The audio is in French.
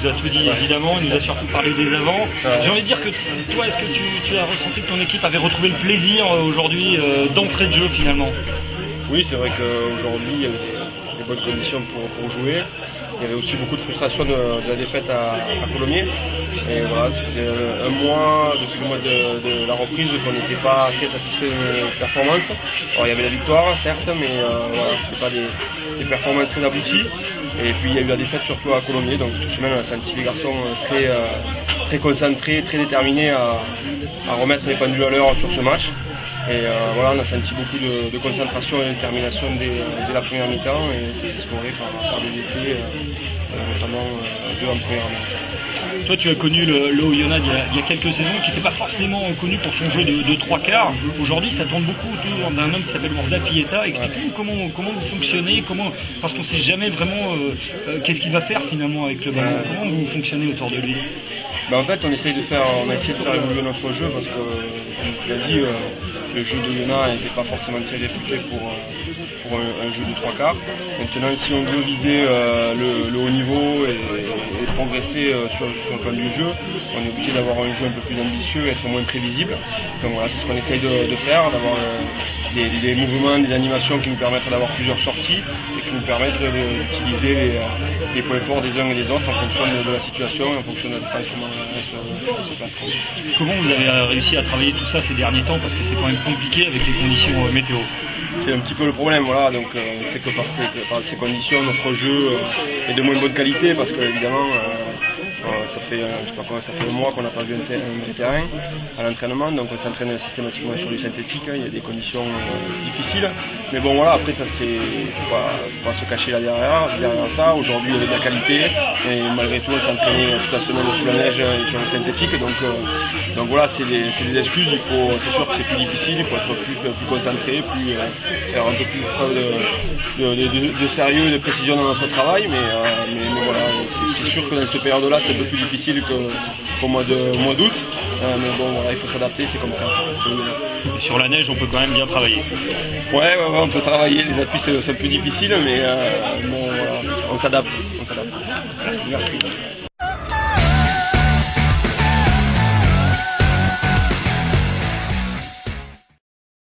nous a tout dit évidemment, il nous a surtout parlé des avants. J'ai envie de dire que toi, est-ce que tu as ressenti que ton équipe avait retrouvé le plaisir aujourd'hui d'entrée de jeu finalement? Oui, c'est vrai qu'aujourd'hui il y avait des bonnes conditions pour jouer. Il y avait aussi beaucoup de frustration de la défaite à Colomiers. Et voilà, c'était un mois, depuis le mois de la reprise, qu'on n'était pas assez satisfait de nos performances. Alors il y avait la victoire, certes, mais voilà, ce n'était pas des performances très abouties. Et puis il y a eu la défaite surtout à Colomiers, donc cette semaine on a senti les garçons très concentrés, très déterminés à remettre les pendules à l'heure sur ce match. Et voilà, on a senti beaucoup de concentration et de détermination dès la première mi-temps, et c'est exploré par des essais, notamment deux en première mi-temps. Toi, tu as connu le Oyonnax il y a quelques saisons, qui n'était pas forcément connu pour son jeu de trois quarts. Aujourd'hui, ça tourne beaucoup autour d'un homme qui s'appelle Warda Pieta. Explique-nous comment vous fonctionnez, parce qu'on ne sait jamais vraiment qu'est-ce qu'il va faire finalement avec le ballon. Comment vous fonctionnez autour de lui? En fait, on a essayé de faire évoluer notre jeu parce que, comme tu l'as dit, le jeu de Oyonnax n'était pas forcément très réputé pour un jeu de trois quarts. Maintenant, si on veut viser le haut niveau et progresser sur le plan du jeu, on est obligé d'avoir un jeu un peu plus ambitieux et être moins prévisible. Donc voilà, c'est ce qu'on essaye de faire, d'avoir des mouvements, des animations qui nous permettent d'avoir plusieurs sorties et qui nous permettent d'utiliser les points forts des uns et des autres en fonction de la situation, en fonction de comment se passe. Comment vous avez réussi à travailler tout ça ces derniers temps, parce que c'est quand même compliqué avec les conditions météo? C'est un petit peu le problème, voilà. Donc c'est que par ces conditions, notre jeu est de moins bonne qualité parce que évidemment ça fait un mois qu'on n'a pas vu un terrain à l'entraînement, donc on s'entraîne systématiquement sur du synthétique, il y a des conditions difficiles. Mais bon voilà, après ça c'est faut pas se cacher là derrière ça. Aujourd'hui il y avait de la qualité et malgré tout on s'entraînait toute la semaine sous la neige et sur le synthétique, donc voilà, c'est des excuses. C'est sûr que c'est plus difficile, il faut être plus concentré, faire un peu plus preuve de sérieux et de précision dans notre travail, mais voilà, c'est sûr que dans cette période-là c'est un peu plus difficile qu'au mois d'août, mais bon voilà, il faut s'adapter, c'est comme ça. Et sur la neige on peut quand même bien travailler. Ouais, on peut travailler, les appuis sont plus difficiles, mais bon voilà, on s'adapte. Merci.